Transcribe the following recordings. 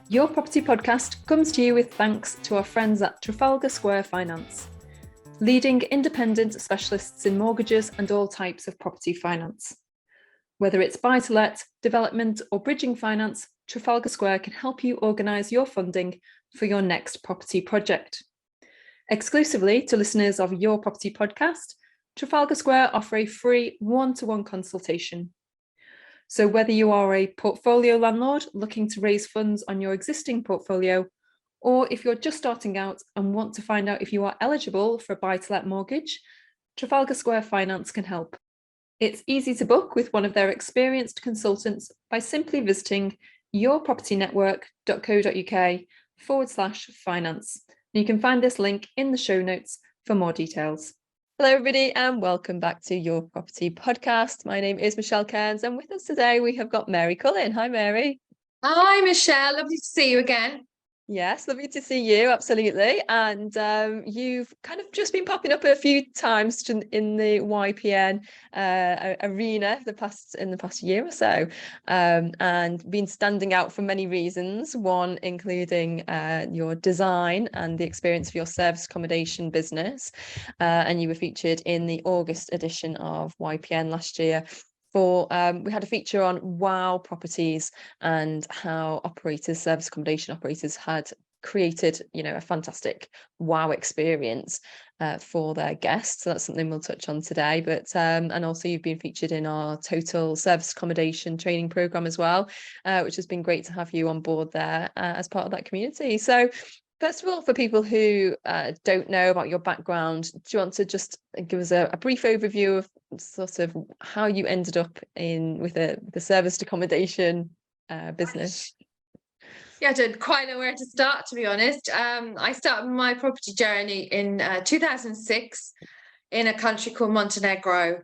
Your Property Podcast comes to you with thanks to our friends at Trafalgar Square Finance, leading independent specialists in mortgages and all types of property finance. Whether it's buy-to-let, development or bridging finance, Trafalgar Square can help you organise your funding for your next property project. Exclusively to listeners of Your Property Podcast, Trafalgar Square offer a free one-to-one consultation. So whether you are a portfolio landlord looking to raise funds on your existing portfolio, or if you're just starting out and want to find out if you are eligible for a buy-to-let mortgage, Trafalgar Square Finance can help. It's easy to book with one of their experienced consultants by simply visiting yourpropertynetwork.co.uk/finance. You can find this link in the show notes for more details. Hello, everybody, and welcome back to Your Property Podcast. My name is Michelle Cairns, and with us today we have got Mary Cullen. Hi, Mary. Hi, Michelle. Lovely to see you again. Yes, lovely to see you, absolutely. And you've kind of just been popping up a few times in the YPN arena in the past year or so, and been standing out for many reasons. One including your design and the experience of your service accommodation business, and you were featured in the August edition of YPN last year. We had a feature on wow properties and how service accommodation operators had created, a fantastic wow experience for their guests. So that's something we'll touch on today. But and also you've been featured in our total service accommodation training program as well, which has been great to have you on board there as part of that community. So first of all, for people who don't know about your background, do you want to just give us a brief overview of sort of how you ended up with the serviced accommodation business? Yeah, I didn't quite know where to start, to be honest. I started my property journey in 2006 in a country called Montenegro,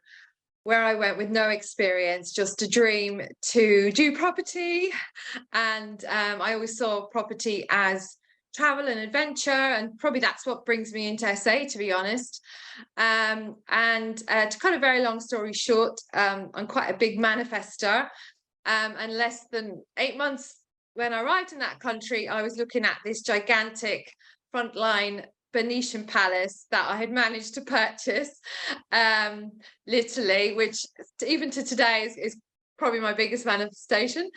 where I went with no experience, just a dream to do property. And I always saw property as travel and adventure, and probably that's what brings me into SA, to be honest. To cut a very long story short, I'm quite a big manifester, and less than 8 months when I arrived in that country, I was looking at this gigantic frontline Venetian palace that I had managed to purchase, literally, which even to today is probably my biggest manifestation.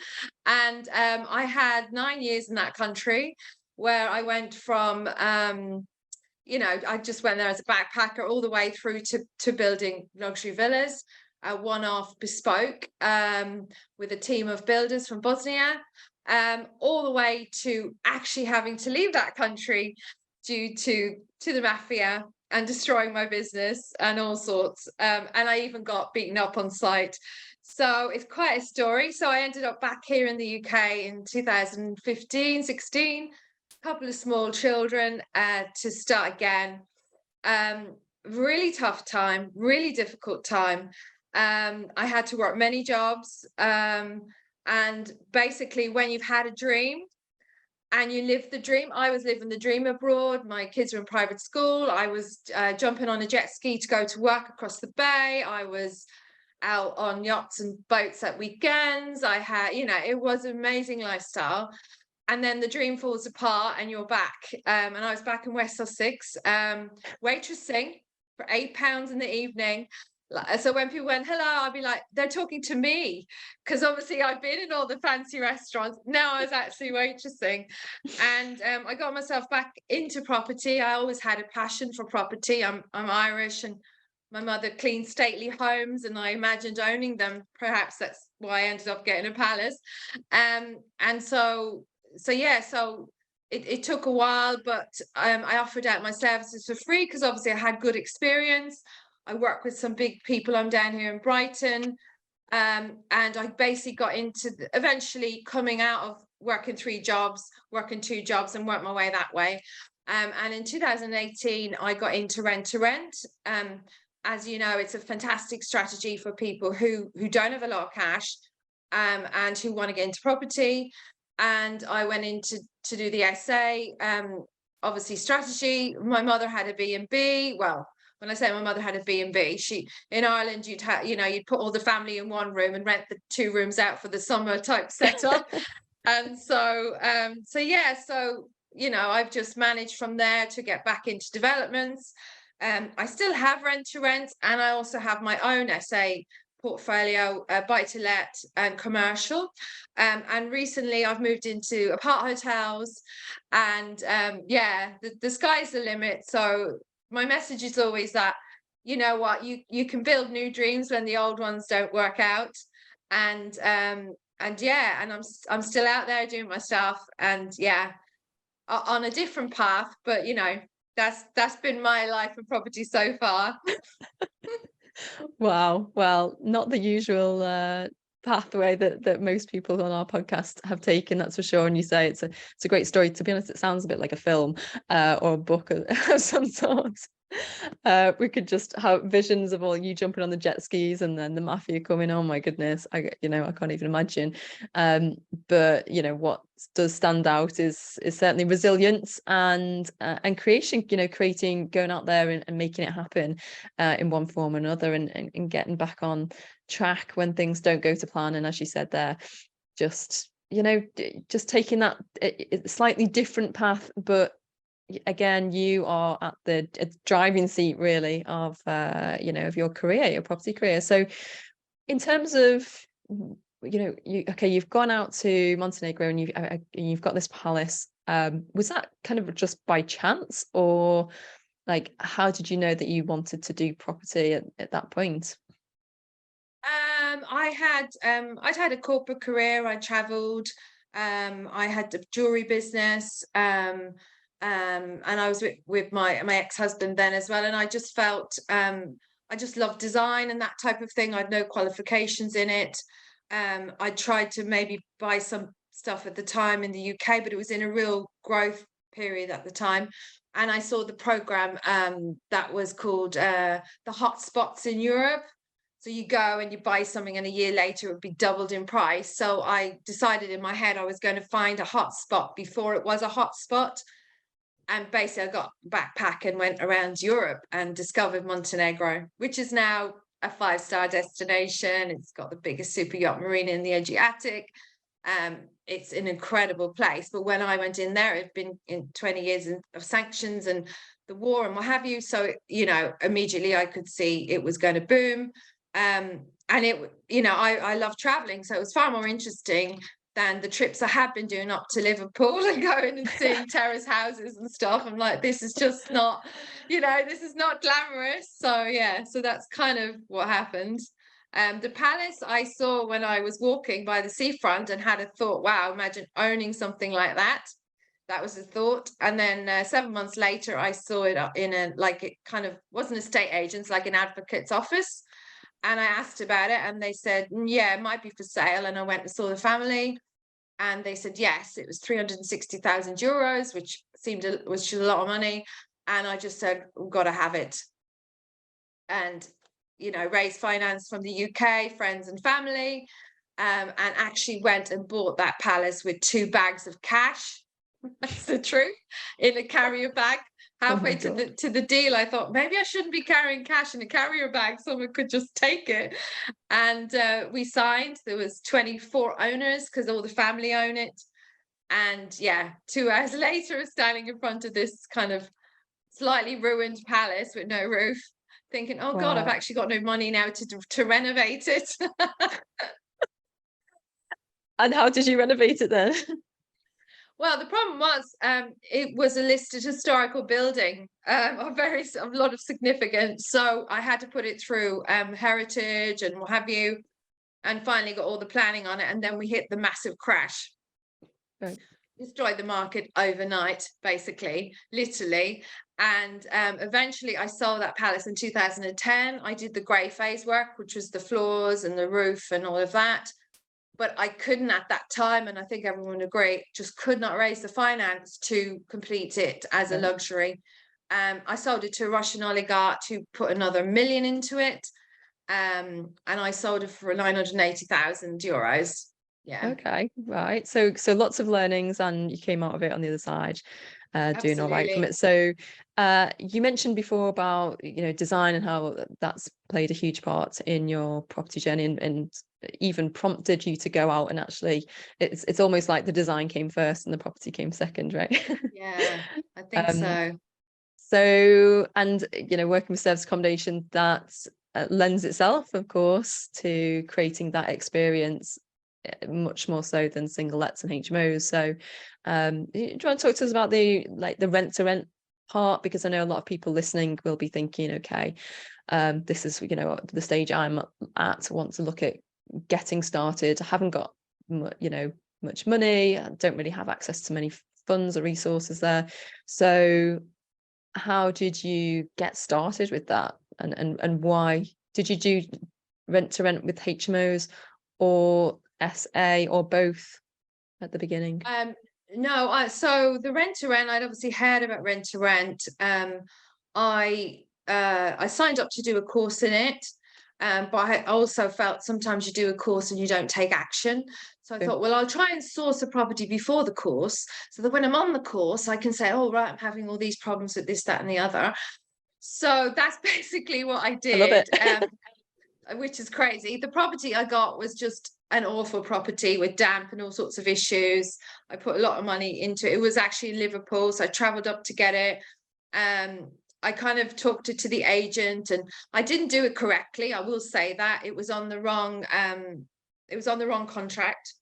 And I had 9 years in that country, where I went from, I just went there as a backpacker all the way through to building luxury villas, one-off bespoke, with a team of builders from Bosnia, all the way to actually having to leave that country due to the mafia and destroying my business and all sorts. And I even got beaten up on site. So it's quite a story. So I ended up back here in the UK in 2015, 16, a couple of small children to start again. Really tough time, really difficult time. I had to work many jobs. And basically, when you've had a dream and you live the dream, I was living the dream abroad. My kids were in private school. I was jumping on a jet ski to go to work across the bay. I was out on yachts and boats at weekends. I had, it was an amazing lifestyle. And then the dream falls apart and you're back. And I was back in West Sussex, waitressing for £8 in the evening. So when people went, hello, I'd be like, they're talking to me. Because obviously I've been in all the fancy restaurants. Now I was actually waitressing. And I got myself back into property. I always had a passion for property. I'm Irish, and my mother cleaned stately homes, and I imagined owning them. Perhaps that's why I ended up getting a palace. So it took a while, but I offered out my services for free because obviously I had good experience. I work with some big people. I'm down here in Brighton. And I basically got into eventually coming out of working 2 jobs, and worked my way that way. And in 2018, I got into rent to rent. As you know, it's a fantastic strategy for people who don't have a lot of cash, and who want to get into property. And I went in to do the essay, obviously strategy. My mother had a B&B. Well, when I say my mother had a B&B, in Ireland, you'd put all the family in one room and rent the 2 rooms out for the summer type setup. And I've just managed from there to get back into developments. I still have rent to rent, and I also have my own SA portfolio, buy to let and commercial. And recently I've moved into apart hotels, and the sky's the limit. So my message is always that, you know what, you can build new dreams when the old ones don't work out. And I'm still out there doing my stuff, and on a different path, but that's been my life and property so far. Wow. Well, not the usual pathway that most people on our podcast have taken, that's for sure. And you say it's a great story. To be honest, it sounds a bit like a film or a book of some sort. We could just have visions of all you jumping on the jet skis and then the mafia coming. Oh my goodness, I can't even imagine. But what does stand out is certainly resilience and creation. Creating, going out there and making it happen in one form or another, and getting back on track when things don't go to plan. And as you said there, just taking that slightly different path, but again, you are at the driving seat really of of your career, your property career. So in terms of you've gone out to Montenegro and you've got this palace. Was that kind of just by chance, or like how did you know that you wanted to do property at that point? I'd had a corporate career. I traveled. I had a jewelry business. And I was with my ex-husband then as well, and I just felt I just loved design and that type of thing. I'd no qualifications in it. I tried to maybe buy some stuff at the time in the UK, but it was in a real growth period at the time. And I saw the program that was called the Hotspots in Europe. So you go and you buy something, and a year later it would be doubled in price. So I decided in my head I was going to find a hotspot before it was a hotspot. And basically I got a backpack and went around Europe and discovered Montenegro, which is now a 5-star destination. It's got the biggest super yacht marina in the Adriatic. It's an incredible place. But when I went in there, it'd been in 20 years of sanctions and the war and what have you. So, immediately I could see it was going to boom. And I love traveling. So it was far more interesting than the trips I have been doing up to Liverpool and going and seeing terrace houses and stuff. I'm like, this is just not, this is not glamorous. So that's kind of what happened. The palace I saw when I was walking by the seafront and had a thought, wow, imagine owning something like that. That was a thought. And then 7 months later, I saw it in it kind of wasn't estate agents, like an advocate's office. And I asked about it, and they said, yeah, it might be for sale. And I went and saw the family, and they said, yes, it was 360,000 euros, which was a lot of money. And I just said, we've got to have it. And, raised finance from the UK, friends and family, and actually went and bought that palace with 2 bags of cash. That's the truth, in a carrier bag. Halfway to the deal, I thought maybe I shouldn't be carrying cash in a carrier bag. Someone could just take it. And we signed. There was 24 owners because all the family own it. And 2 hours later, standing in front of this kind of slightly ruined palace with no roof, thinking, oh God, I've actually got no money now to renovate it. And how did you renovate it then? Well, the problem was it was a listed historical building of a lot of significance. So I had to put it through heritage and what have you, and finally got all the planning on it. And then we hit the massive crash. Right. Destroyed the market overnight, basically, literally. And eventually I sold that palace in 2010. I did the grey phase work, which was the floors and the roof and all of that. But I couldn't at that time, and I think everyone would agree, just could not raise the finance to complete it as a luxury. I sold it to a Russian oligarch who put another 1 million into it. And I sold it for 980,000 euros. Yeah. Okay, right. So lots of learnings, and you came out of it on the other side. doing all right from Absolutely. it. So you mentioned before about, you know, design and how that's played a huge part in your property journey, and even prompted you to go out and actually, it's almost like the design came first and the property came second, right? Yeah, I think um so. so, and you know, working with service accommodation, that lends itself, of course, to creating that experience much more so than single lets and HMOs. So do you want to talk to us about the rent to rent part? Because I know a lot of people listening will be thinking, okay, this is, you know, the stage I'm at, want to look at getting started. I haven't got you know, much money, I don't really have access to many funds or resources there. So how did you get started with that, and why did you do rent to rent with HMOs or SA or both at the beginning? Um, no, so the rent to rent, I'd obviously heard about rent to rent. I signed up to do a course in it, but I also felt sometimes you do a course and you don't take action. So I True. thought, well, I'll try and source a property before the course, so that when I'm on the course, I can say, oh, right, I'm having all these problems with this, that, and the other. So that's basically what I I love it. did. Which is crazy. The property I got was just an awful property with damp and all sorts of issues. I put a lot of money into it. It was actually in Liverpool, so I traveled up to get it. I kind of talked it to the agent, and I didn't do it correctly. I will say that it was on the wrong. It was on the wrong contract.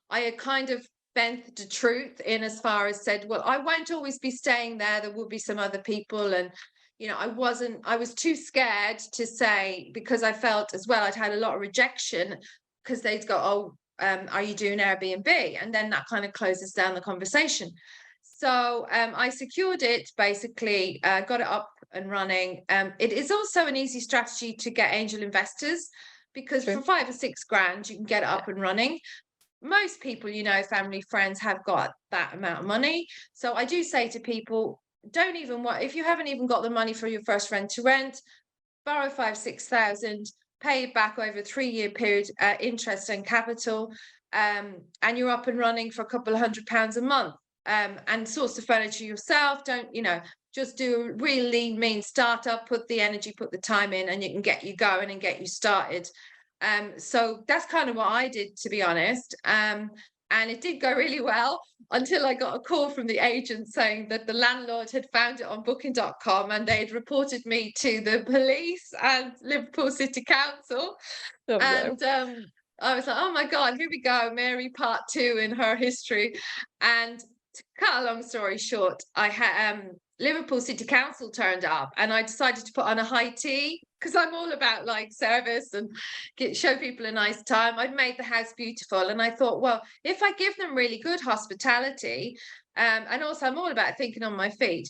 I had kind of bent the truth in as far as said, well, I won't always be staying there. There will be some other people, and you know, I was too scared to say, because I felt as well I'd had a lot of rejection, because they'd go, oh, are you doing Airbnb? And then that kind of closes down the conversation. So I secured it, basically, got it up and running. It is also an easy strategy to get angel investors, because for True. 5 or 6 grand, you can get it Yeah. up and running. Most people, you know, family, friends have got that amount of money. So I do say to people, don't even want, if you haven't even got the money for your first rent to rent, borrow 5, 6 thousand, pay it back over a 3 year period, interest and capital, and you're up and running for a couple of £100 a month. And source the furniture yourself. Don't, you know, just do a real lean, mean startup, put the energy, put the time in, and you can get you going and get you started. So that's kind of what I did, to be honest. And it did go really well until I got a call from the agent saying that the landlord had found it on booking.com and they had reported me to the police and Liverpool City Council. Oh no. And I was like, oh my God, here we go, Mary part two in her history. And to cut a long story short, I had Liverpool City Council turned up, and I decided to put on a high tea, because I'm all about like service and show people a nice time. I'd made the house beautiful, and I thought, well, if I give them really good hospitality, and also I'm all about thinking on my feet,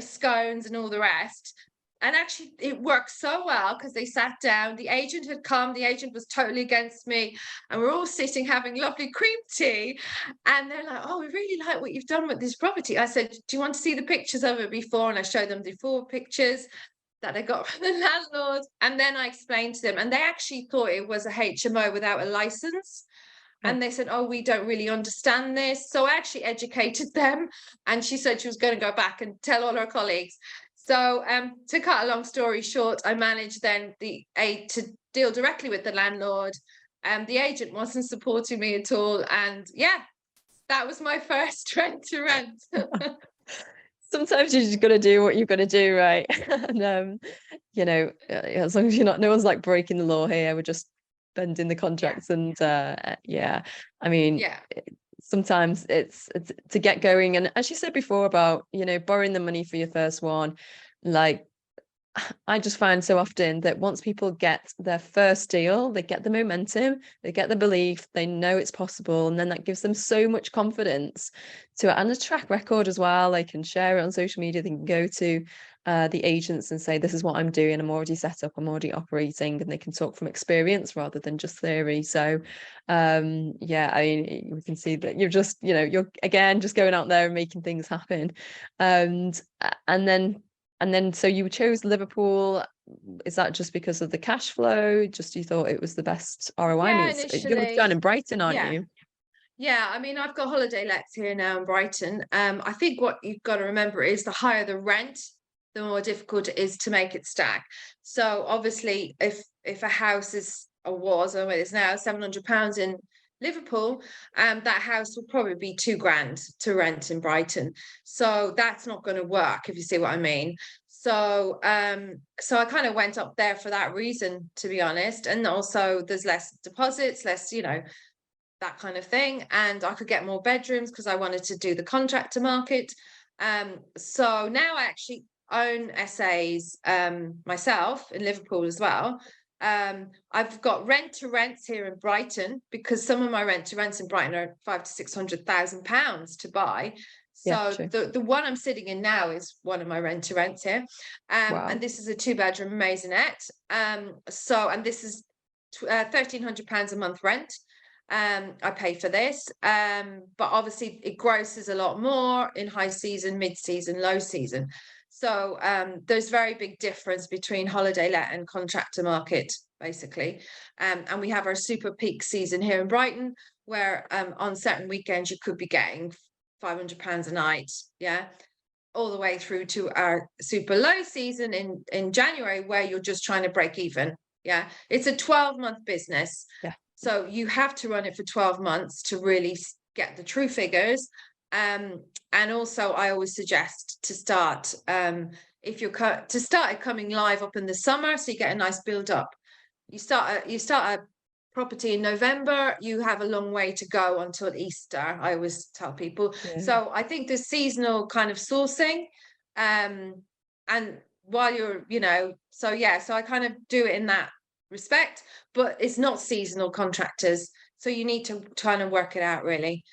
scones and all the rest. And actually, it worked so well, because they sat down. The agent had come. The agent was totally against me, and we're all sitting having lovely cream tea. And they're like, "Oh, we really like what you've done with this property." I said, "Do you want to see the pictures of it before?" And I showed them the 4 pictures that I got from the landlord. And then I explained to them, and they actually thought it was a HMO without a license. Oh. And they said, oh, we don't really understand this. So I actually educated them. And she said she was going to go back and tell all her colleagues. So to cut a long story short, I managed then to deal directly with the landlord. The agent wasn't supporting me at all. And yeah, that was my first rent to rent. Sometimes you just got to do what you've got to do, right? And you know, as long as you're not, no one's like breaking the law here. We're just bending the Yeah, contracts, and yeah, I mean, yeah. sometimes it's to get going. And as you said before about, you know, borrowing the money for your first one, like I just find so often that once people get their first deal, they get the momentum, they get the belief, they know it's possible, and then that gives them so much confidence to, and a track record as well. They can share it on social media. They can go to the agents and say, "This is what I'm doing. I'm already set up. I'm already operating," and they can talk from experience rather than just theory. So, yeah, I mean, we can see that you're just, you know, you're again just going out there and making things happen, and and then so you chose Liverpool. Is that just because of the cash flow? Just you thought it was the best ROI Yeah, means you're down initially. in Brighton, aren't Yeah. you? Yeah, I mean, I've got holiday lets here now in Brighton. I think what you've got to remember is the higher the rent, the more difficult it is to make it stack. So obviously, if a house is or was, or it is now £700 in Liverpool, that house will probably be 2 grand to rent in Brighton. So that's not going to work, if you see what I mean. So I kind of went up there for that reason, to be honest. And also there's less deposits, less, that kind of thing. And I could get more bedrooms because I wanted to do the contractor market. So now I actually own SAs myself in Liverpool as well. I've got rent to rents here in Brighton because some of my rent to rents in Brighton are 500 to 600,000 pounds to buy. Yeah, So true. the one I'm sitting in now is one of my rent to rents here. And Wow. this is a 2 bedroom maisonette. And this is £1,300 a month rent. I pay for this. But obviously it grosses a lot more in high season, mid season, low season. So there's very big difference between holiday let and contractor market, basically. And we have our super peak season here in Brighton, where on certain weekends you could be getting £500 a night, yeah, all the way through to our super low season in January, where you're just trying to break even. Yeah, it's a 12-month business. Yeah. So you have to run it for 12 months to really get the true figures. And also I always suggest to start, if you're to start it coming live up in the summer, so you get a nice build up. You start a property in November, you have a long way to go until Easter, I always tell people. Yeah. So I think the seasonal kind of sourcing, and while you're, so yeah, so I kind of do it in that respect, but it's not seasonal contractors. So you need to try and work it out really.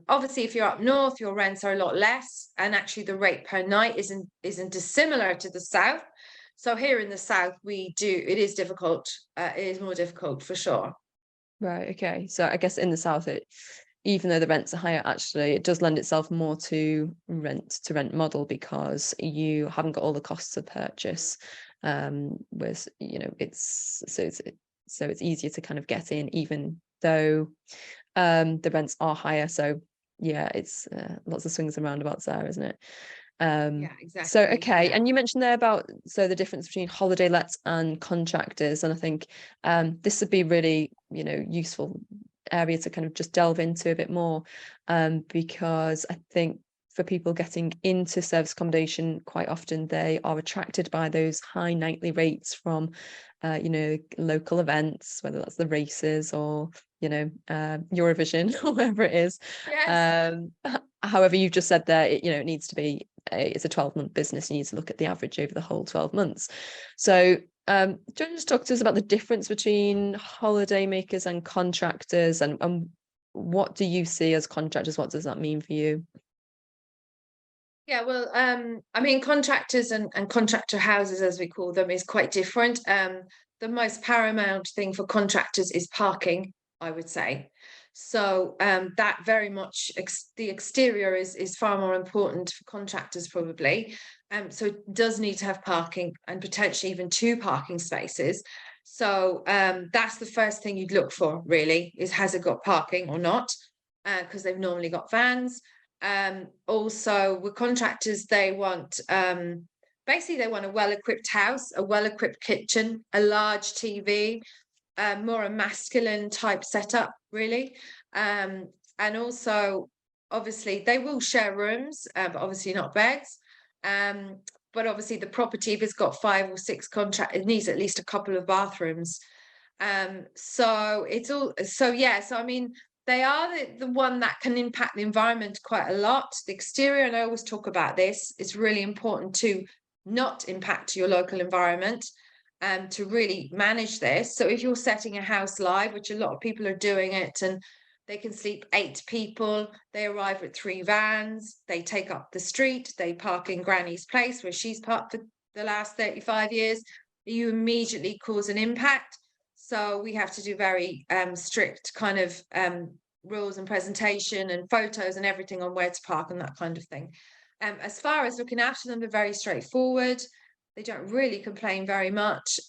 Obviously, if you're up north, your rents are a lot less, and actually the rate per night isn't dissimilar to the south. So here in the south, it is difficult. It is more difficult for sure. Right. Okay. So I guess in the south, even though the rents are higher, actually, it does lend itself more to rent model because you haven't got all the costs of purchase. With it's easier to kind of get in, even though the rents are higher. So yeah, it's lots of swings and roundabouts there, isn't it? Yeah, So exactly. okay, Yeah. and you mentioned there about the difference between holiday lets and contractors, and I think this would be really useful area to kind of just delve into a bit more, because I think for people getting into service accommodation, quite often they are attracted by those high nightly rates from local events, whether that's the races or Eurovision or whatever it is. Yes. However, you've just said there, it needs to be it's a 12-month business. You need to look at the average over the whole 12 months. So do you want to just talk to us about the difference between holiday makers and contractors, and what do you see as contractors? What does that mean for you? Yeah, well, I mean, contractors and contractor houses, as we call them, is quite different. The most paramount thing for contractors is parking, I would say. So that very much the exterior is far more important for contractors probably. So it does need to have parking and potentially even 2 parking spaces. So that's the first thing you'd look for, really, is has it got parking or not? Because they've normally got vans. Also with contractors, they want basically they want a well-equipped house, a well-equipped kitchen, a large TV, more a masculine type setup, really. And also, obviously, they will share rooms, but obviously not beds. But obviously, the property, if it's got 5 or 6 it needs at least a couple of bathrooms. So it's all so yeah. So I mean, they are the one that can impact the environment quite a lot. The exterior, and I always talk about this, it's really important to not impact your local environment, to really manage this. So if you're setting a house live, which a lot of people are doing it, and they can sleep 8 people, they arrive with 3 vans, they take up the street, they park in Granny's place where she's parked for the last 35 years, you immediately cause an impact. So we have to do very strict kind of rules and presentation and photos and everything on where to park and that kind of thing. As far as looking after them, they're very straightforward. They don't really complain very much.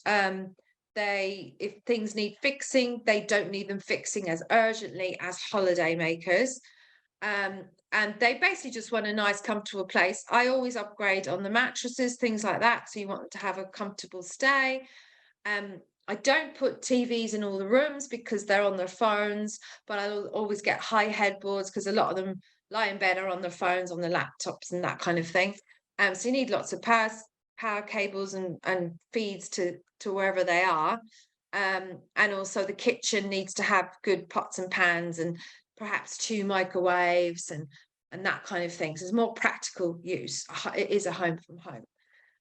if things need fixing, they don't need them fixing as urgently as holiday makers. And they basically just want a nice, comfortable place. I always upgrade on the mattresses, things like that. So you want them to have a comfortable stay. I don't put TVs in all the rooms because they're on their phones, but I'll always get high headboards because a lot of them lie in bed or on their phones, on their laptops and that kind of thing. So you need lots of power cables and feeds to wherever they are. And also the kitchen needs to have good pots and pans and perhaps 2 microwaves and that kind of thing. So it's more practical use. It is a home from home.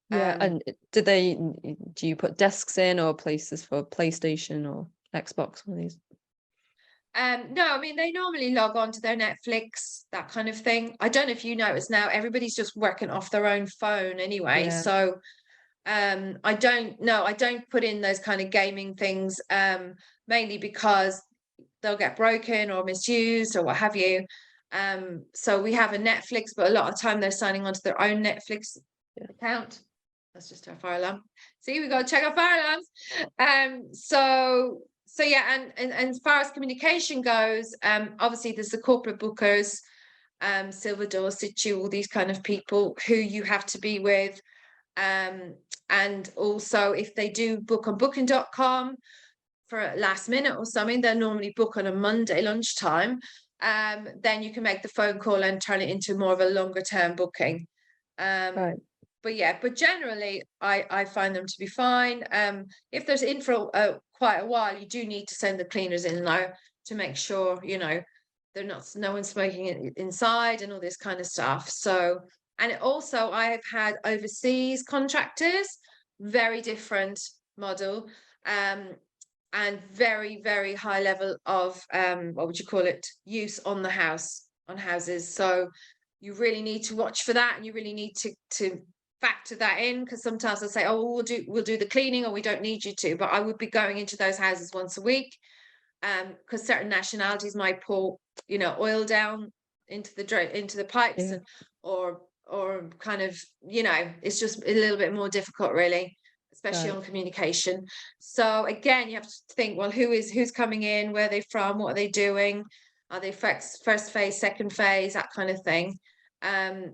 Yeah, and do you put desks in or places for PlayStation or Xbox, one of these? No, I mean they normally log on to their Netflix, that kind of thing. I don't know if you notice now, everybody's just working off their own phone anyway. Yeah. So I don't put in those kind of gaming things, mainly because they'll get broken or misused or what have you. So we have a Netflix, but a lot of the time they're signing onto their own Netflix account. That's just our fire alarm. See, we got to check our fire alarms. So yeah, and as far as communication goes, obviously there's the corporate bookers, Silverdor, Situ, all these kind of people who you have to be with. And also if they do book on booking.com for a last minute or something, they'll normally book on a Monday lunchtime. Then you can make the phone call and turn it into more of a longer term booking. Right. But generally I find them to be fine. If there's in for quite a while, you do need to send the cleaners in now to make sure, no one's smoking it inside and all this kind of stuff. So, and also I have had overseas contractors, very different model, and very, very high level of, what would you call it, use on houses. So you really need to watch for that, and you really need to factor that in, because sometimes they'll say, oh, we'll do the cleaning, or we don't need you to. But I would be going into those houses once a week, because certain nationalities might pour oil down into the pipes, Yeah. and or kind of it's just a little bit more difficult, really, especially Right. on communication. So again, you have to think, well, who's coming in, where are they from, what are they doing, are they first phase, second phase, that kind of thing.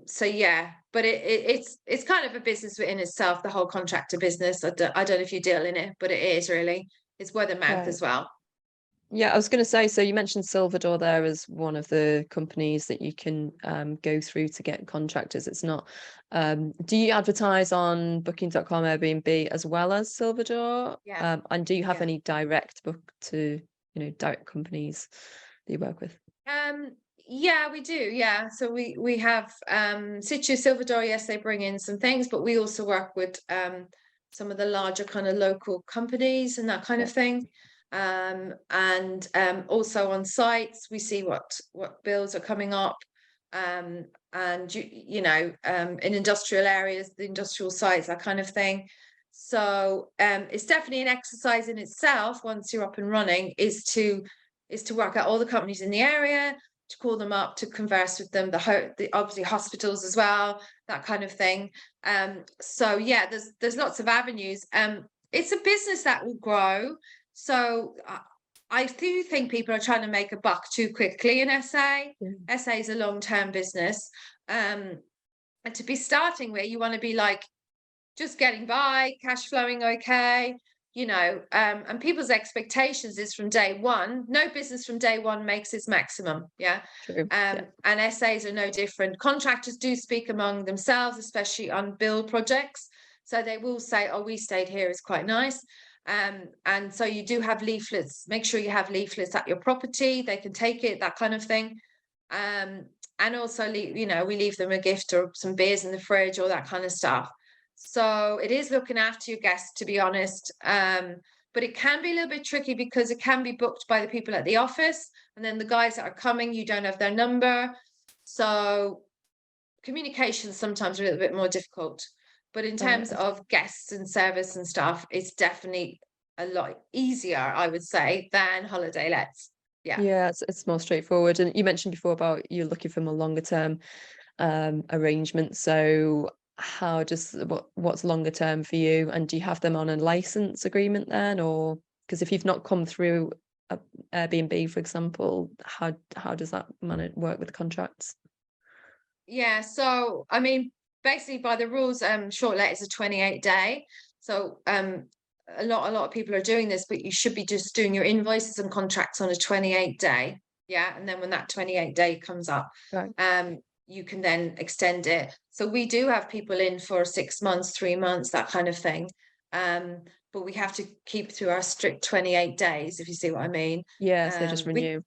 So yeah, but it's kind of a business within itself, the whole contractor business. I don't know if you deal in it, but it is really, it's word of mouth Right. as well. Yeah, I was going to say, so you mentioned Silverdor there as one of the companies that you can go through to get contractors. It's not, do you advertise on booking.com, Airbnb as well as Silverdor? Yeah. And do you have Yeah. any direct direct companies that you work with? Yeah, we do. Yeah. So we have Situ, Silverdor, yes, they bring in some things, but we also work with some of the larger kind of local companies and that kind Yeah. of thing. And also on sites, we see what bills are coming up. And in industrial areas, the industrial sites, that kind of thing. So it's definitely an exercise in itself, once you're up and running, is to work out all the companies in the area, to call them up, to converse with them, the obviously hospitals as well, that kind of thing. So yeah, there's lots of avenues. It's a business that will grow. So I do think people are trying to make a buck too quickly in SA. Yeah. SA is a long-term business. And to be starting where you want to be like just getting by, cash flowing okay, and people's expectations is from day one. No business from day one makes its maximum. Yeah. True. Yeah. And SAs are no different. Contractors do speak among themselves, especially on build projects. So they will say, oh, we stayed here, is quite nice. And so you do have leaflets. Make sure you have leaflets at your property. They can take it, that kind of thing. And also, we leave them a gift or some beers in the fridge, or that kind of stuff. So it is looking after your guests, to be honest. But it can be a little bit tricky because it can be booked by the people at the office, and then the guys that are coming, you don't have their number. So communication sometimes a little bit more difficult. But in terms of guests and service and stuff, it's definitely a lot easier, I would say, than holiday lets. Yeah. Yeah, it's more straightforward. And you mentioned before about you're looking for more longer term arrangements. So how does what's longer term for you? And do you have them on a license agreement then, or because if you've not come through a Airbnb, for example, how does that manage work with contracts? Yeah, so I mean, basically by the rules, short let is a 28-day. So a lot of people are doing this, but you should be just doing your invoices and contracts on a 28-day. Yeah. And then when that 28-day comes up, Right. you can then extend it. So we do have people in for 6 months, 3 months, that kind of thing. But we have to keep to our strict 28 days, if you see what I mean. Yeah, so they just We renew.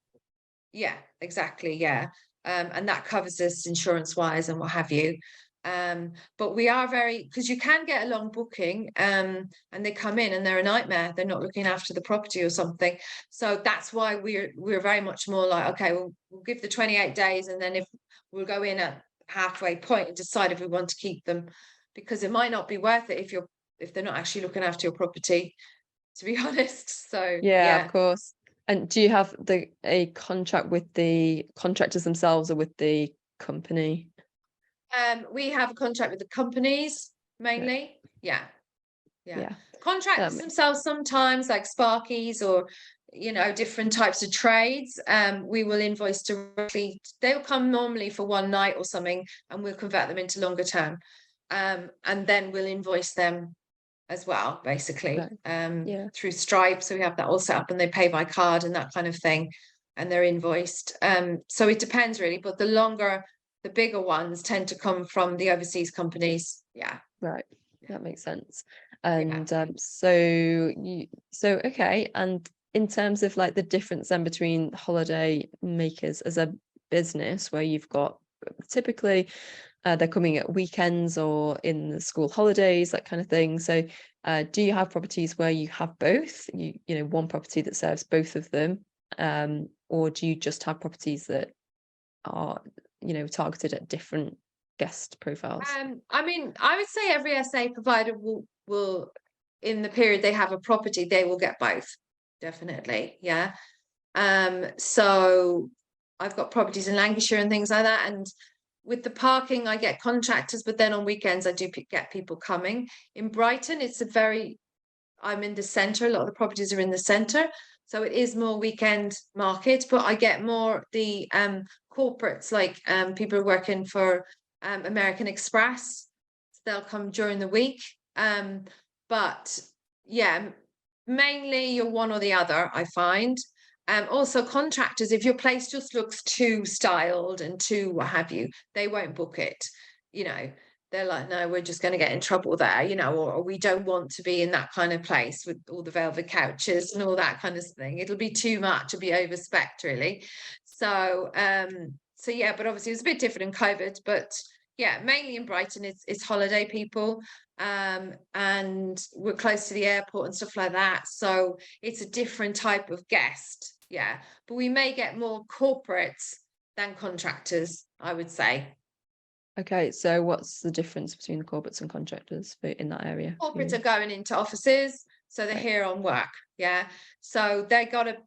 Yeah, exactly. Yeah. And that covers us insurance wise and what have you. But we are very, because you can get a long booking, and they come in and they're a nightmare. They're not looking after the property or something. So that's why we're very much more like, okay, we'll give the 28 days, and then if we'll go in at halfway point and decide if we want to keep them, because it might not be worth it if they're not actually looking after your property, to be honest. So Yeah, of yeah. course. And do you have a contract with the contractors themselves or with the company? We have a contract with the companies Right. mainly. Yeah, yeah. Yeah. Contractors Um, themselves sometimes, like Sparkies or different types of trades. We will invoice directly. They'll come normally for one night or something, and we'll convert them into longer term. And then we'll invoice them as well, basically, right. Yeah. through Stripe. So we have that all set up, and they pay by card and that kind of thing, and they're invoiced. So it depends really, but the bigger ones tend to come from the overseas companies. Yeah, Right. yeah, That makes sense. yeah. And so okay. And in terms of like the difference then between holiday makers as a business where you've got typically they're coming at weekends or in the school holidays, that kind of thing. So do you have properties where you have both? You know, one property that serves both of them? Or do you just have properties that are, targeted at different guest profiles? I mean, I would say every SA provider will in the period they have a property, they will get both. Definitely. Yeah. So I've got properties in Lancashire and things like that. And with the parking, I get contractors, but then on weekends I do get people coming. In Brighton, I'm in the centre. A lot of the properties are in the centre. So it is more weekend market, but I get more the corporates, like people are working for American Express. They'll come during the week. But yeah, mainly you're one or the other, I find. Also contractors, if your place just looks too styled and too what have you, they won't book it. You know, they're like, no, we're just going to get in trouble there, or we don't want to be in that kind of place with all the velvet couches and all that kind of thing. It'll be too much, it'll be overspec really. So yeah, but obviously it was a bit different in COVID, but yeah, mainly in Brighton, it's holiday people. And we're close to the airport and stuff like that. So it's a different type of guest. Yeah. But we may get more corporates than contractors, I would say. Okay, so what's the difference between the corporates and contractors in that area for Corporates you? are going into offices, so they're Right, here on work. Yeah. So they got a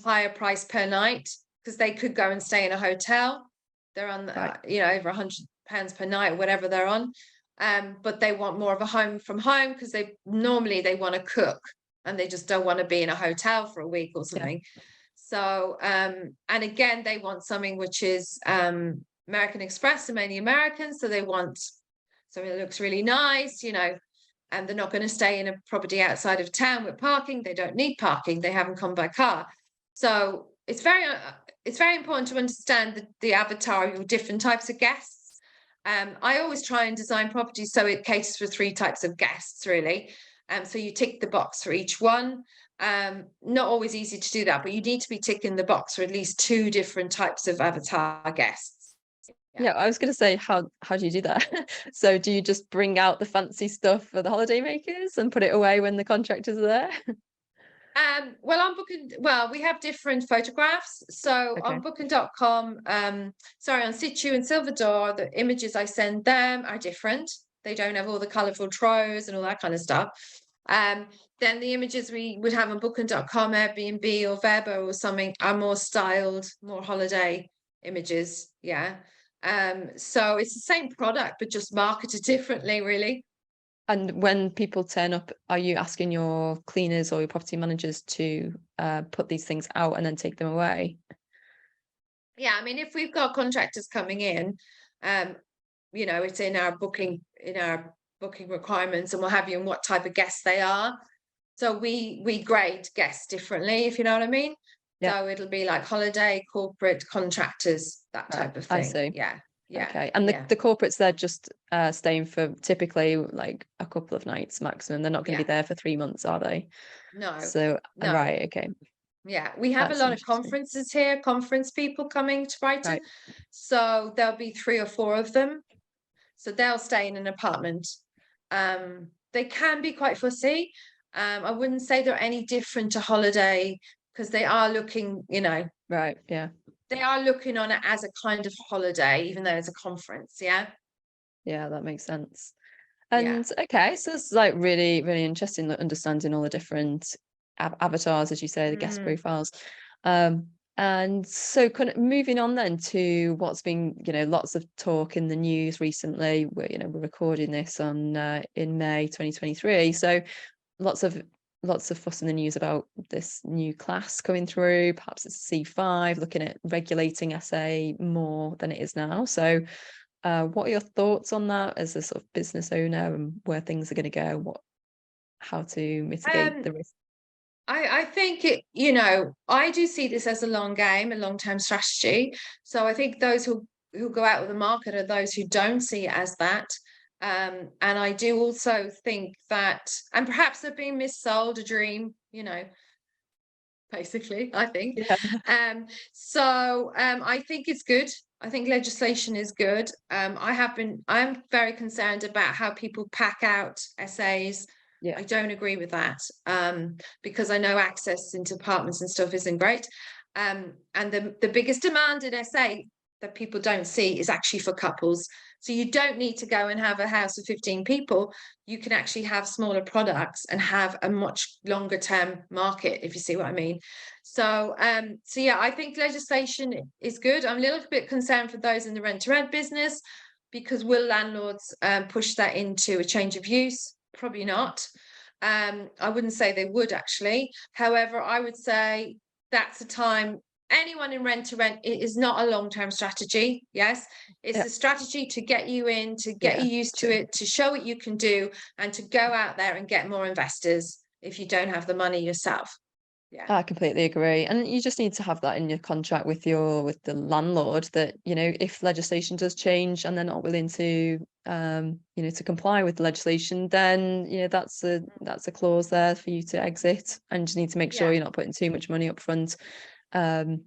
higher price per night because they could go and stay in a hotel. They're on, right, over £100 per night, or whatever they're on. But they want more of a home from home because they want to cook and they just don't want to be in a hotel for a week or yeah, something. So, and again, they want something which is American Express are mainly American, so they want something that looks really nice, and they're not going to stay in a property outside of town with parking. They don't need parking. They haven't come by car. So it's very important to understand the avatar of your different types of guests. I always try and design properties so it caters for 3 types of guests, really. So you tick the box for each one. Not always easy to do that, but you need to be ticking the box for at least 2 different types of avatar guests. Yeah. yeah. I was going to say, how do you do that? So do you just bring out the fancy stuff for the holiday makers and put it away when the contractors are there? Well, we have different photographs. So Okay, on booking.com, on Situ and Silverdor, the images I send them are different. They don't have all the colourful throws and all that kind of stuff. Then the images we would have on booking.com, Airbnb or Vrbo or something are more styled, more holiday images. Yeah. So it's the same product, but just marketed differently, really. And when people turn up, are you asking your cleaners or your property managers to put these things out and then take them away? Yeah, I mean, if we've got contractors coming in, um, it's in our booking requirements and what have you, and what type of guests they are. So we grade guests differently, if you know what I mean. Yeah. So it'll be like holiday, corporate, contractors, that Right. type of I thing. see. Yeah, yeah, Okay. And yeah, the corporates, they're just staying for typically like a couple of nights maximum. They're not going to yeah. be there for 3 months, are they? No, So, no. right. Okay. Yeah, we have a That's lot of interesting. conferences here, conference people coming to Brighton. Right. So there'll be 3 or 4 of them. So they'll stay in an apartment. They can be quite fussy. I wouldn't say they're any different to holiday, because they are looking, Right. Yeah. they are looking on it as a kind of holiday, even though it's a conference. Yeah. Yeah, that makes sense. Yeah. And okay, so it's like really, really interesting understanding all the different avatars, as you say, the guest Mm. profiles. Um, and so kind of moving on then to what's been, lots of talk in the news recently. We're recording this on in May 2023. So lots of fuss in the news about this new class coming through. Perhaps it's C5, looking at regulating SA more than it is now. So what are your thoughts on that as a sort of business owner, and where things are going to go? How to mitigate Um, the risk? I think I do see this as a long game, a long-term strategy. So I think those who go out with the market are those who don't see it as that. And I do also think that, and perhaps they're being missold a dream, basically, I think. Yeah, I think it's good. I think legislation is good. I'm very concerned about how people pack out essays. yeah, I don't agree with that, because I know access into apartments and stuff isn't great. And the biggest demand in SA that people don't see is actually for couples. So you don't need to go and have a house of 15 people. You can actually have smaller products and have a much longer term market, if you see what I mean. So yeah, I think legislation is good. I'm a little bit concerned for those in the rent to rent business, because will landlords push that into a change of use? Probably not. I wouldn't say they would, actually. However, I would say that's a time. Anyone in rent to rent, it is not a long-term strategy. Yes, it's yeah, a strategy to get you in, to get yeah. you used to True. it, to show what you can do, and to go out there and get more investors if you don't have the money yourself. Yeah. I completely agree. And you just need to have that in your contract with the landlord, that, if legislation does change and they're not willing to to comply with the legislation, then that's a clause there for you to exit. And you just need to make sure Yeah, you're not putting too much money up front. Um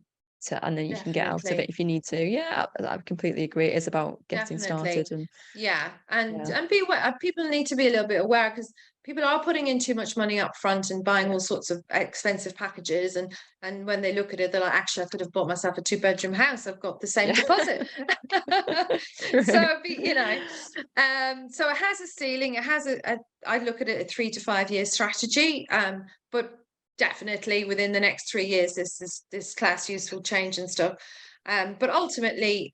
and then you can get out of it definitely. if you need to. Yeah, I completely agree. It is about getting Definitely. started. And Yeah. And yeah, be aware, people need to be a little bit aware, because people are putting in too much money up front and buying yeah. all sorts of expensive packages, and when they look at it, they're like, actually, I could have bought myself a 2-bedroom house. I've got the same Yeah. deposit. True. So it has a ceiling, it has I look at it a 3 to 5 year strategy. But definitely within the next 3 years, this class use will change and stuff. But ultimately,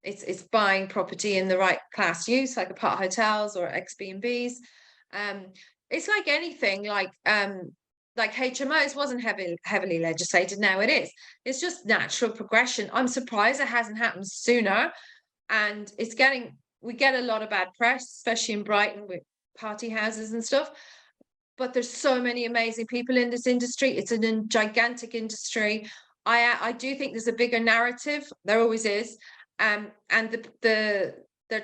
it's buying property in the right class use, like apart hotels or Airbnbs. Um, it's like anything, like HMOs wasn't heavily legislated. Now it is. It's just natural progression. I'm surprised it hasn't happened sooner. And we get a lot of bad press, especially in Brighton with party houses and stuff. But there's so many amazing people in this industry. It's a gigantic industry. I do think there's a bigger narrative. There always is. And they're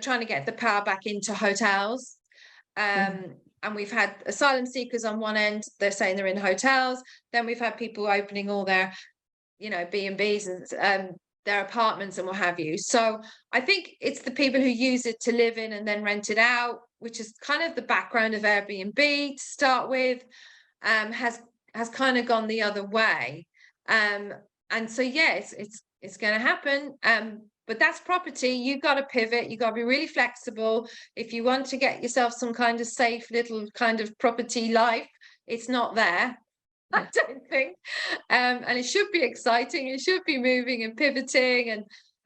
trying to get the power back into hotels. Mhm. And we've had asylum seekers on one end. They're saying they're in hotels. Then we've had people opening all their, B&Bs and their apartments and what have you. So I think it's the people who use it to live in and then rent it out, which is kind of the background of Airbnb to start with, has kind of gone the other way. And so yeah, it's going to happen. But that's property. You've got to pivot. You've got to be really flexible. If you want to get yourself some kind of safe little kind of property life, it's not there. I Yeah. don't think. And it should be exciting. It should be moving and pivoting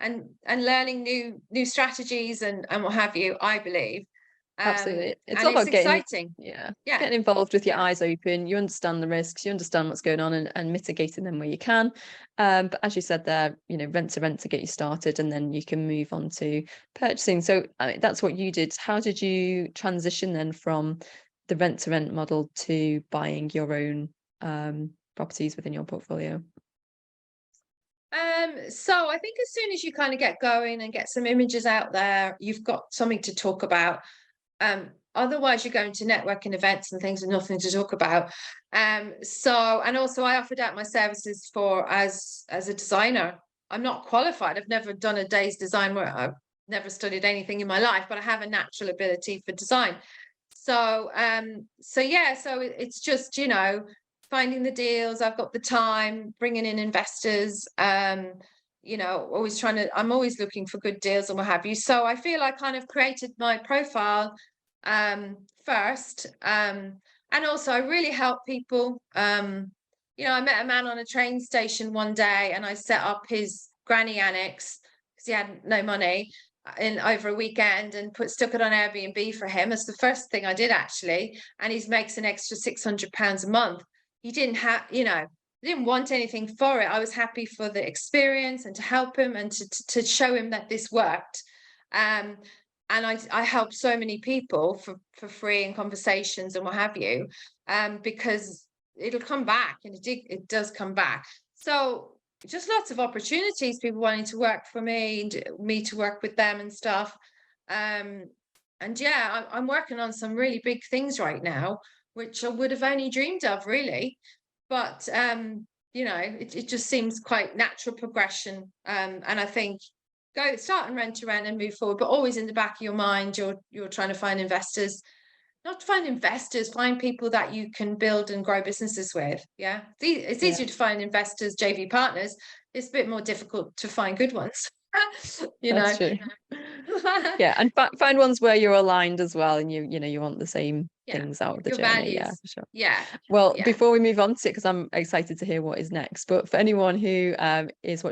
and learning new strategies and what have you, I believe. Absolutely. It's And all it's about getting, exciting. yeah, Yeah, getting involved with your yeah. eyes open. You understand the risks, you understand what's going on, and mitigating them where you can. But as you said there, rent to get you started, and then you can move on to purchasing. So that's what you did. How did you transition then from the rent to rent model to buying your own properties within your portfolio? So I think as soon as you kind of get going and get some images out there, you've got something to talk about. Otherwise you're going to networking events and things with nothing to talk about. So, and also I offered out my services for as a designer. I'm not qualified. I've never done a day's design work. I've never studied anything in my life, but I have a natural ability for design. So yeah, so it's just, finding the deals. I've got the time, bringing in investors, I'm always looking for good deals and what have you. So I feel I kind of created my profile first. And also I really help people. I met a man on a train station one day and I set up his granny annex because he had no money in over a weekend and stuck it on Airbnb for him. It's the first thing I did actually, and he makes an extra £600 a month. He didn't have, didn't want anything for it. I was happy for the experience and to help him and to show him that this worked. And I helped so many people for free in conversations and what have you, because it'll come back, and it does come back. So just lots of opportunities, people wanting to work for me and me to work with them and stuff. And yeah, I'm working on some really big things right now, which I would have only dreamed of really. But it just seems quite natural progression. And I think go start and rent to rent and move forward, but always in the back of your mind, you're trying to find investors. Not to find investors, find people that you can build and grow businesses with. Yeah. It's Yeah. easier to find investors, JV partners. It's a bit more difficult to find good ones. you That's know. true. Yeah, and find ones where you're aligned as well, and you want the same Yeah. things out of the Your journey. Yeah, values. for sure. Yeah. Well, Yeah. before we move on to it, because I'm excited to hear what is next, but for anyone who is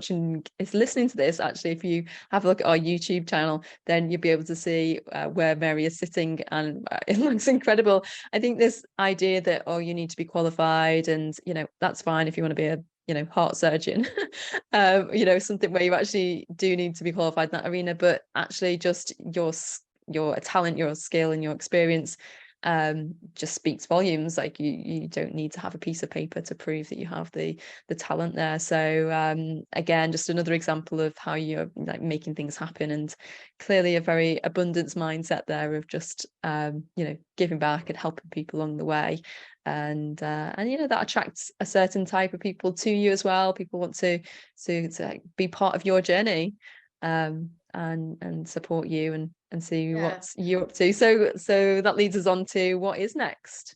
listening to this, actually, if you have a look at our YouTube channel, then you'll be able to see where Mary is sitting, and it looks incredible. I think this idea that, oh, you need to be qualified, and that's fine if you want to be a heart surgeon, something where you actually do need to be qualified in that arena, but actually just your talent, your skill, and your experience just speaks volumes. Like you don't need to have a piece of paper to prove that you have the talent there. So again, just another example of how you're like making things happen, and clearly a very abundance mindset there of just giving back and helping people along the way. And that attracts a certain type of people to you as well. People want to be part of your journey, and support you and see Yeah. what you're up to. So that leads us on to what is next.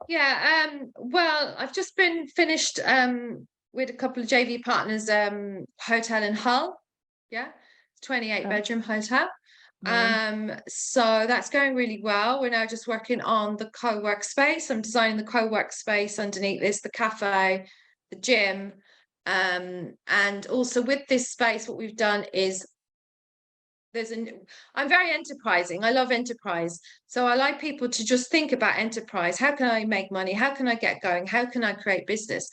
Yeah. Well, I've just been finished with a couple of JV partners, hotel in Hull. Yeah. 28 Oh, bedroom hotel. wow. So that's going really well. We're now just working on the co-work space. I'm designing the co-work space underneath this, the cafe, the gym. And also with this space, what we've done is I'm very enterprising. I love enterprise. So I like people to just think about enterprise. How can I make money? How can I get going? How can I create business?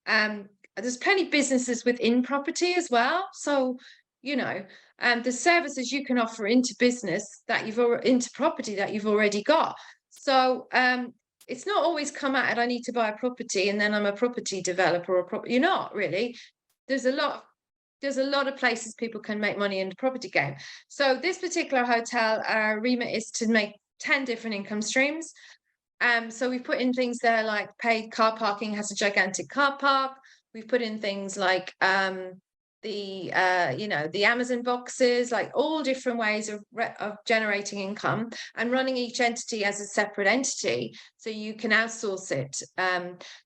There's plenty of businesses within property as well. So, the services you can offer into business that into property that you've already got. So it's not always come at it, I need to buy a property and then I'm a property developer you're not really. There's a lot of places people can make money in the property game. So this particular hotel, our remit is to make 10 different income streams. So we've put in things there like paid car parking, has a gigantic car park. We've put in things like the Amazon boxes, like all different ways of generating income and running each entity as a separate entity, so you can outsource it.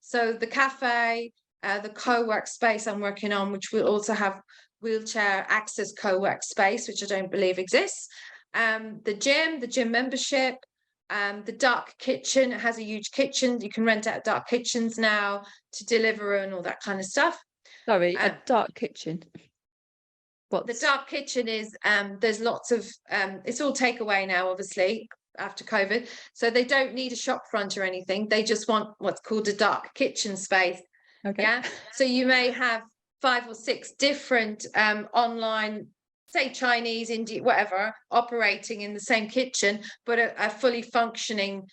So the cafe, the co-work space I'm working on, which will also have wheelchair access co-work space, which I don't believe exists. The gym membership, the dark kitchen. It has a huge kitchen. You can rent out dark kitchens now to deliver and all that kind of stuff. Sorry, a dark kitchen. The dark kitchen is there's lots of it's all takeaway now, obviously, after COVID. So they don't need a shop front or anything. They just want what's called a dark kitchen space. Okay. Yeah. So you may have 5 or 6 different online, say Chinese, Indian, whatever, operating in the same kitchen, but a fully functioning,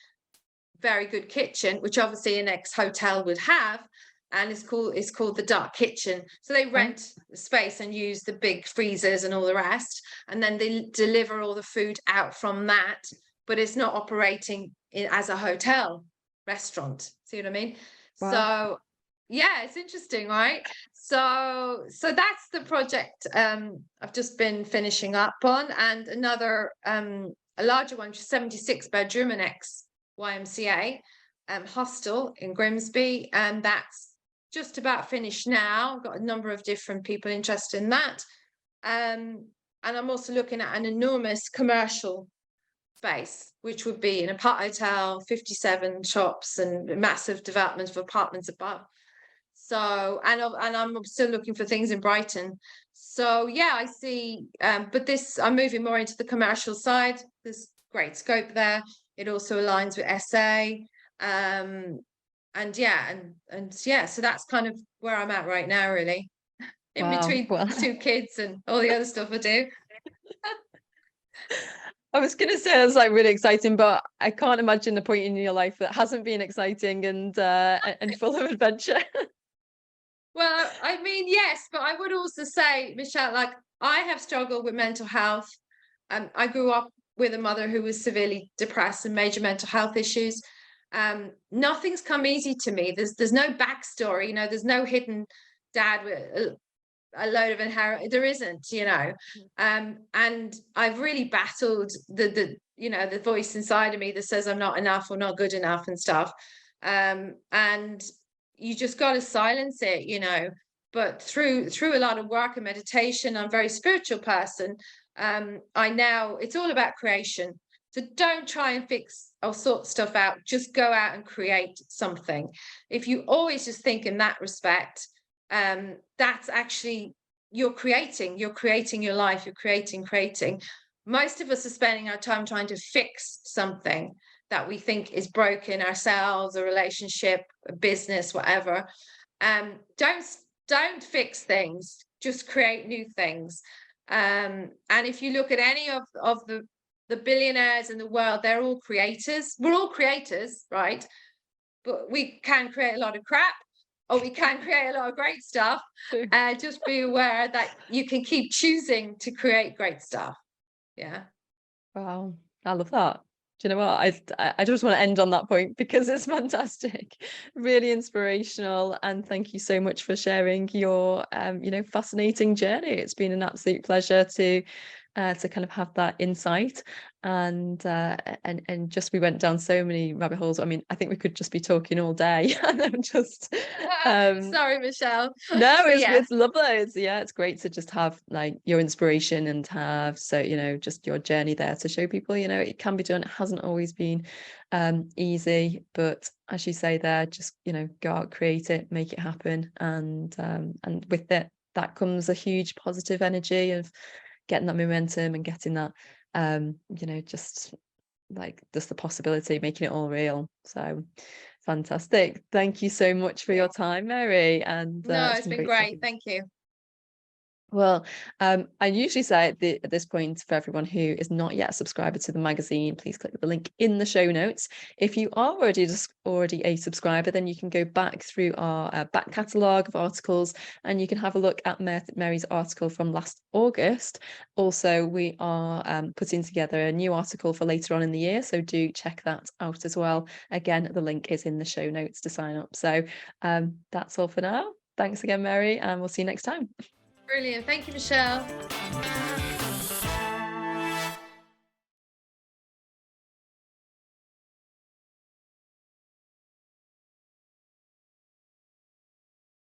very good kitchen, which obviously an ex-hotel would have. And it's called the dark kitchen. So they rent the space and use the big freezers and all the rest, and then they deliver all the food out from that, but it's not operating as a hotel restaurant. See what I mean? Wow. So yeah, it's interesting, right? So that's the project I've just been finishing up on, and another a larger one, 76 bedroom, an ex YMCA hostel in Grimsby, and that's just about finished now. I've got a number of different people interested in that, and I'm also looking at an enormous commercial space, which would be an apart hotel, 57 shops, and massive development of apartments above. So and I'm still looking for things in Brighton. So yeah, I see, but this, I'm moving more into the commercial side. There's great scope there. It also aligns with SA, and yeah, and yeah, so that's kind of where I'm at right now, really, in between Well, 2 kids and all the other stuff I do. I was going to say it's like really exciting, but I can't imagine a point in your life that hasn't been exciting and full of adventure. Well, I mean, yes, but I would also say, Michelle, like, I have struggled with mental health. I grew up with a mother who was severely depressed and major mental health issues. Nothing's come easy to me. There's no backstory, there's no hidden dad with a load of inheritance. There isn't, and I've really battled the voice inside of me that says I'm not enough or not good enough and stuff. And you just got to silence it. But through a lot of work and meditation, I'm a very spiritual person. It's all about creation. So don't try and fix or sort stuff out. Just go out and create something. If you always just think in that respect, that's actually, you're creating your life, you're creating. Most of us are spending our time trying to fix something that we think is broken, ourselves, a relationship, a business, whatever. Don't fix things, just create new things. And if you look at any of the billionaires in the world, they're all creators. We're all creators, right? But we can create a lot of crap, or we can create a lot of great stuff. Just be aware that you can keep choosing to create great stuff. Yeah. Wow, I love that. Do you know what? I just want to end on that point because it's fantastic, really inspirational, and thank you so much for sharing your fascinating journey. It's been an absolute pleasure to kind of have that insight, and just we went down so many rabbit holes. I mean, I think we could just be talking all day and I'm just sorry, Michelle. No, it's lovely. It's great to just have like your inspiration and have just your journey there to show people it can be done. It hasn't always been easy, but as you say there, just go out, create it, make it happen, and with it that comes a huge positive energy of getting that momentum and getting that just the possibility, making it all real. So fantastic. Thank you so much for your time, Mary. And no, it's been great. Thank you. Well, I usually say at this point, for everyone who is not yet a subscriber to the magazine, please click the link in the show notes. If you are already a subscriber, then you can go back through our back catalogue of articles and you can have a look at Mary's article from last August. Also, we are putting together a new article for later on in the year, so do check that out as well. Again, the link is in the show notes to sign up. So that's all for now. Thanks again, Mary, and we'll see you next time. Brilliant. Thank you, Michelle.